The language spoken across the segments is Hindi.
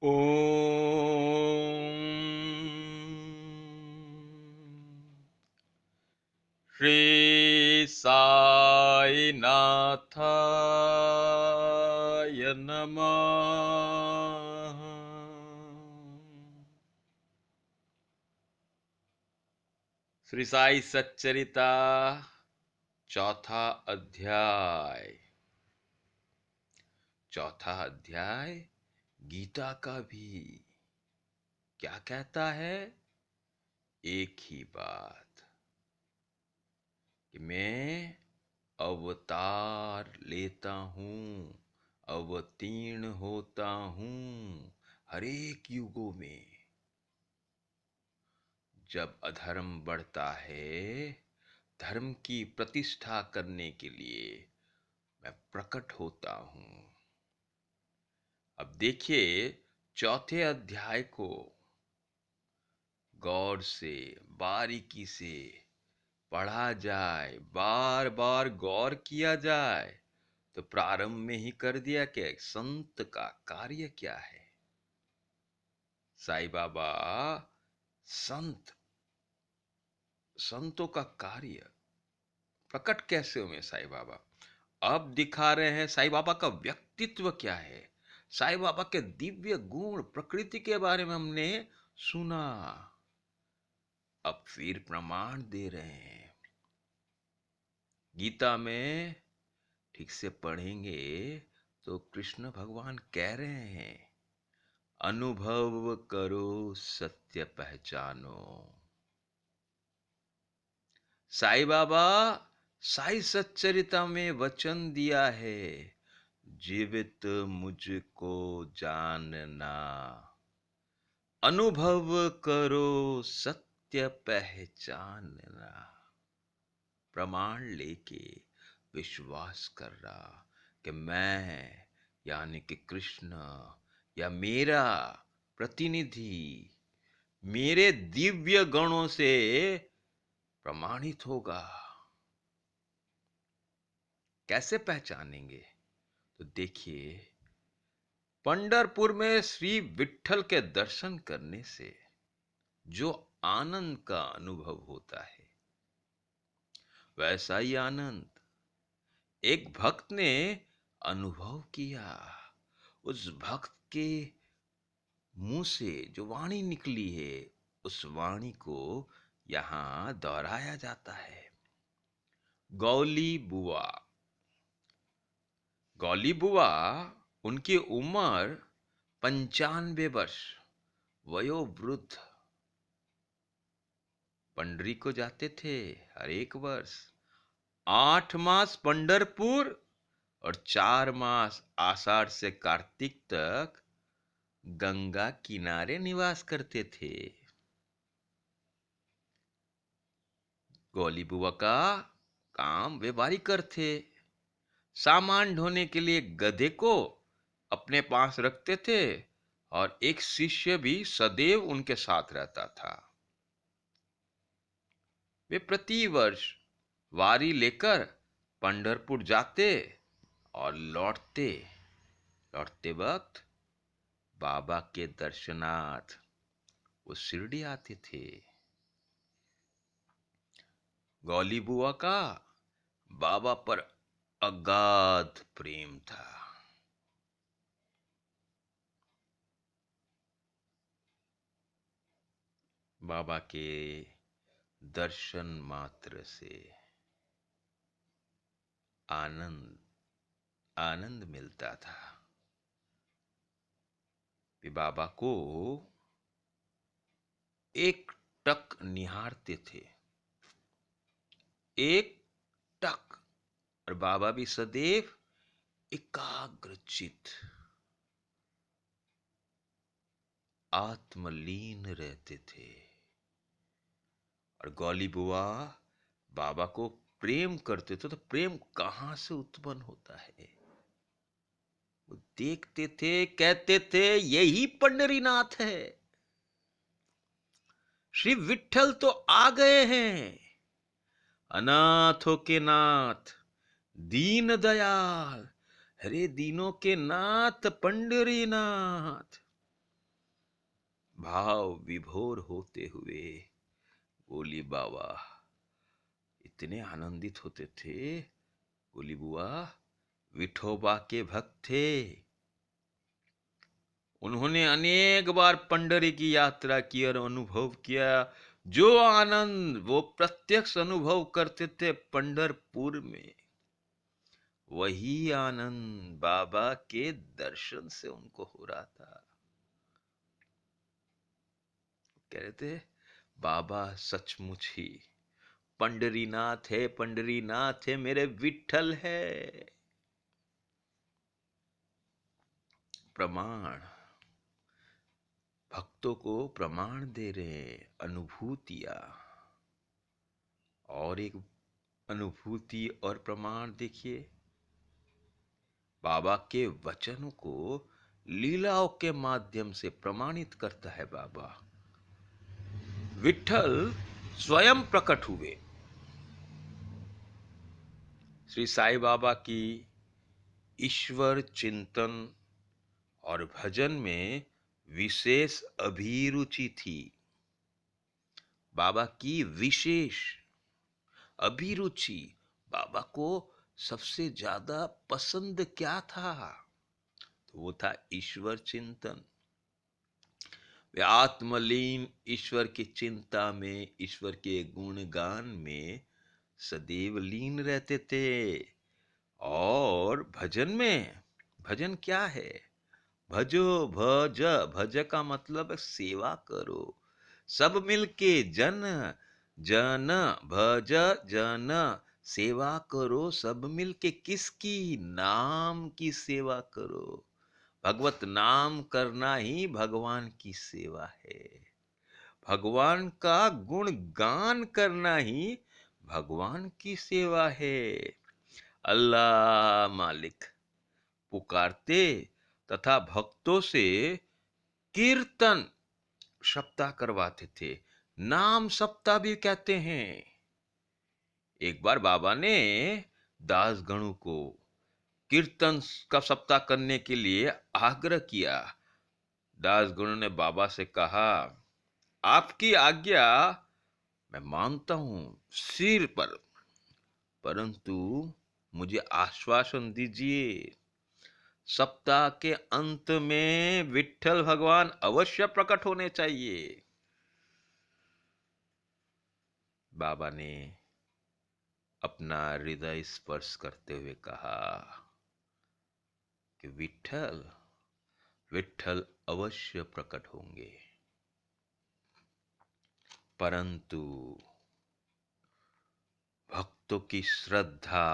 ओम श्री साई नाथाय नमः। श्री साई सच्चरिता चौथा अध्याय। चौथा अध्याय गीता का भी क्या कहता है? एक ही बात कि मैं अवतार लेता हूं, अवतीर्ण होता हूं हर एक युगों में। जब अधर्म बढ़ता है, धर्म की प्रतिष्ठा करने के लिए मैं प्रकट होता हूं। अब देखिए, चौथे अध्याय को गौर से, बारीकी से पढ़ा जाए, बार बार गौर किया जाए तो प्रारंभ में ही कर दिया कि संत का कार्य क्या है। साईं बाबा संतों का कार्य प्रकट कैसे हुए? साईं बाबा अब दिखा रहे हैं साईं बाबा का व्यक्तित्व क्या है। साईं बाबा के दिव्य गुण प्रकृति के बारे में हमने सुना, अब फिर प्रमाण दे रहे हैं। गीता में ठीक से पढ़ेंगे तो कृष्ण भगवान कह रहे हैं, अनुभव करो सत्य पहचानो। साईं बाबा साई सच्चरिता में वचन दिया है, जीवित मुझको जानना, अनुभव करो सत्य पहचानना। प्रमाण लेके विश्वास कर रहा कि मैं यानी कि कृष्ण या मेरा प्रतिनिधि मेरे दिव्य गणों से प्रमाणित होगा। कैसे पहचानेंगे? तो देखिए, पंढरपुर में श्री विट्ठल के दर्शन करने से जो आनंद का अनुभव होता है, वैसा ही आनंद एक भक्त ने अनुभव किया। उस भक्त के मुंह से जो वाणी निकली है, उस वाणी को यहां दोहराया जाता है। गौली बुआ, गौली बुआ, उनकी उम्र 95 वर्ष, वयोवृद्ध, पंडरी को जाते थे हर एक वर्ष। 8 मास पंढरपुर और 4 मास आषाढ़ से कार्तिक तक गंगा किनारे निवास करते थे। गौली बुआ का काम वे बारीकर थे। सामान ढोने के लिए गधे को अपने पास रखते थे और एक शिष्य भी सदैव उनके साथ रहता था। वे प्रति वर्ष वारी लेकर पंढरपुर जाते और लौटते वक्त बाबा के दर्शनार्थ वो शिरडी आते थे। गौली बुआ का बाबा पर अगाध प्रेम था। बाबा के दर्शन मात्र से आनंद मिलता था। वे बाबा को एक टक निहारते थे, एक टक, और बाबा भी सदैव एकाग्रचित आत्मलीन रहते थे। और गौली बुआ बाबा को प्रेम करते थे। तो प्रेम कहां से उत्पन्न होता है? वो देखते थे, कहते थे यही पंढरीनाथ है, श्री विट्ठल तो आ गए हैं, अनाथों के नाथ, दीन दयाल, हरे दीनों के नाथ पंढरीनाथ। भाव विभोर होते हुए बोली बाबा इतने आनंदित होते थे। बोली बुआ विठोबा के भक्त थे, उन्होंने अनेक बार पंडरी की यात्रा की और अनुभव किया। जो आनंद वो प्रत्यक्ष अनुभव करते थे पंढरपुर में, वही आनंद बाबा के दर्शन से उनको हो रहा था। कह रहे थे बाबा सचमुच ही पंडरीनाथ है, पंडरीनाथ है, मेरे विठल है। प्रमाण, भक्तों को प्रमाण दे रहे हैं, अनुभूतियां। और एक अनुभूति और प्रमाण देखिए, बाबा के वचनों को लीलाओं के माध्यम से प्रमाणित करता है बाबा। विठल स्वयं प्रकट हुए। श्री साईं बाबा की ईश्वर चिंतन और भजन में विशेष अभिरुचि थी। बाबा की विशेष अभिरुचि, बाबा को सबसे ज्यादा पसंद क्या था? तो वो था ईश्वर चिंतन। वे आत्मलीन ईश्वर की चिंता में, ईश्वर के गुणगान में सदैव लीन रहते थे। और भजन में, भजन क्या है? भजो भज, भज का मतलब सेवा करो, सब मिलके जन जन भज जन, सेवा करो सब मिलके। किसकी? नाम की सेवा करो। भगवत नाम करना ही भगवान की सेवा है। भगवान का गुण गान करना ही भगवान की सेवा है। अल्लाह मालिक पुकारते तथा भक्तों से कीर्तन सप्ताह करवाते थे। नाम सप्ताह भी कहते हैं। एक बार बाबा ने दास गणों को कीर्तन का सप्ताह करने के लिए आग्रह किया। दास गणों ने बाबा से कहा, आपकी आज्ञा मैं मानता हूं सिर पर, परंतु मुझे आश्वासन दीजिए, सप्ताह के अंत में विठ्ठल भगवान अवश्य प्रकट होने चाहिए। बाबा ने अपना हृदय स्पर्श करते हुए कहा कि विठ्ठल विठ्ठल अवश्य प्रकट होंगे, परंतु भक्तों की श्रद्धा,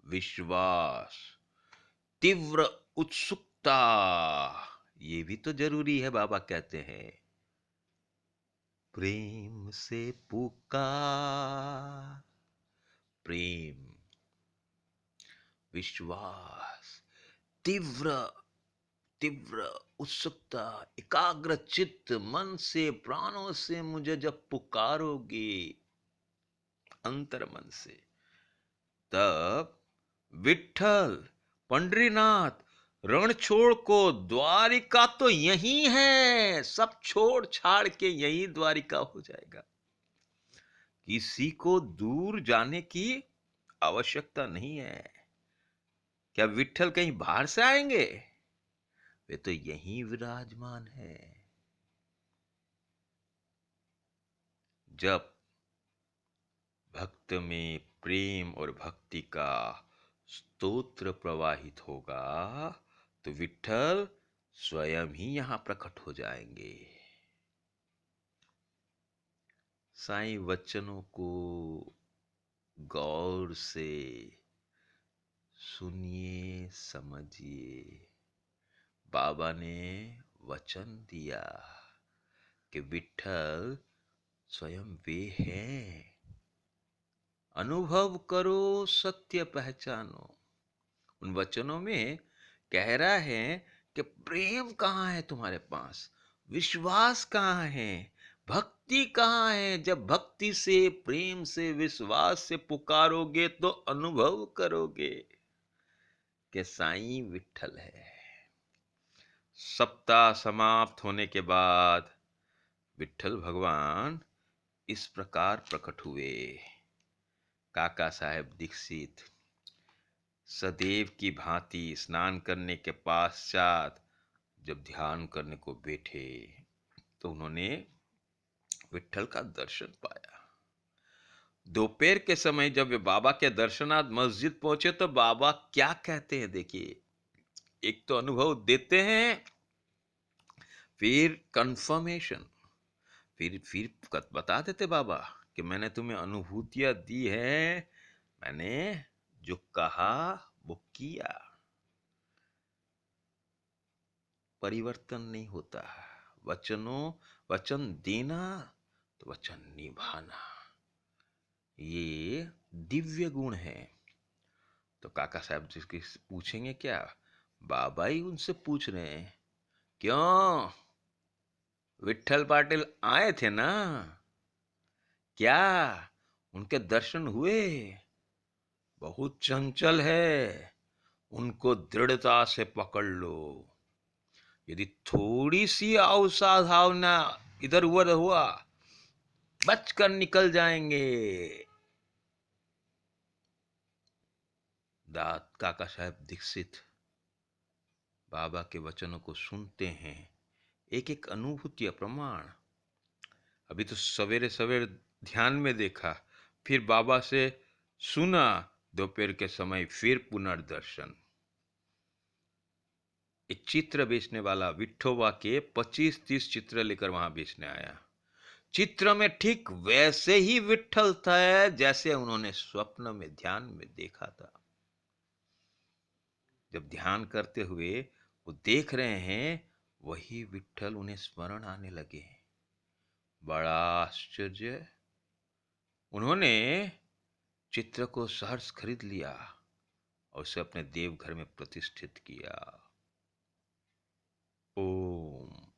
विश्वास, तीव्र उत्सुकता, ये भी तो जरूरी है। बाबा कहते हैं प्रेम से पुकार, प्रेम, विश्वास, तीव्र तीव्र उत्सुकता, एकाग्र चित्त, मन से प्राणों से मुझे जब पुकारोगे, अंतर मन से, तब विठ्ठल पंडरीनाथ रणछोड़ को, द्वारिका तो यही है, सब छोड़ छाड़ के यही द्वारिका हो जाएगा। किसी को दूर जाने की आवश्यकता नहीं है। क्या विठ्ठल कहीं बाहर से आएंगे? वे तो यहीं विराजमान है। जब भक्त में प्रेम और भक्ति का स्तोत्र प्रवाहित होगा तो विठ्ठल स्वयं ही यहां प्रकट हो जाएंगे। साईं वचनों को गौर से सुनिए, समझिए। बाबा ने वचन दिया कि विठ्ठल स्वयं वे हैं। अनुभव करो, सत्य पहचानो। उन वचनों में कह रहा है कि प्रेम कहाँ है तुम्हारे पास, विश्वास कहाँ है, भक्ति कहाँ है। जब भक्ति से, प्रेम से, विश्वास से पुकारोगे तो अनुभव करोगे कि साईं विठ्ठल है। सप्ताह समाप्त होने के बाद विठ्ठल भगवान इस प्रकार प्रकट हुए। काका साहेब दीक्षित सदैव की भांति स्नान करने के पश्चात जब ध्यान करने को बैठे तो उन्होंने विठ्ठल का दर्शन पाया। दोपहर के समय जब वे बाबा के दर्शनार्थ मस्जिद पहुंचे तो बाबा क्या कहते हैं देखिए। एक तो अनुभव देते हैं, फिर कंफर्मेशन, फिर बता देते बाबा कि मैंने तुम्हें अनुभूतियां दी है, मैंने जो कहा वो किया। परिवर्तन नहीं होता। वचन देना तो वचन निभाना, ये दिव्य गुण है। तो काका साहब जिसके पूछेंगे क्या, बाबा ही उनसे पूछ रहे हैं, क्यों विठ्ठल पाटिल आए थे ना, क्या उनके दर्शन हुए? बहुत चंचल है, उनको दृढ़ता से पकड़ लो। यदि थोड़ी सी अवसावधाना इधर उधर हुआ, बचकर निकल जाएंगे। दात काका साहब दीक्षित बाबा के वचनों को सुनते हैं, एक एक अनुभूति या प्रमाण। अभी तो सवेरे सवेरे ध्यान में देखा, फिर बाबा से सुना, दोपहर के समय फिर पुनर्दर्शन। एक चित्र बेचने वाला विठोबा के 25-30 चित्र लेकर वहां बेचने आया। चित्र में ठीक वैसे ही विठ्ठल था जैसे उन्होंने स्वप्न में ध्यान में देखा था। जब ध्यान करते हुए वो देख रहे हैं, वही विठ्ठल उन्हें स्मरण आने लगे। बड़ा आश्चर्य। उन्होंने चित्र को सहर्ष खरीद लिया और उसे अपने देवघर में प्रतिष्ठित किया। ओम।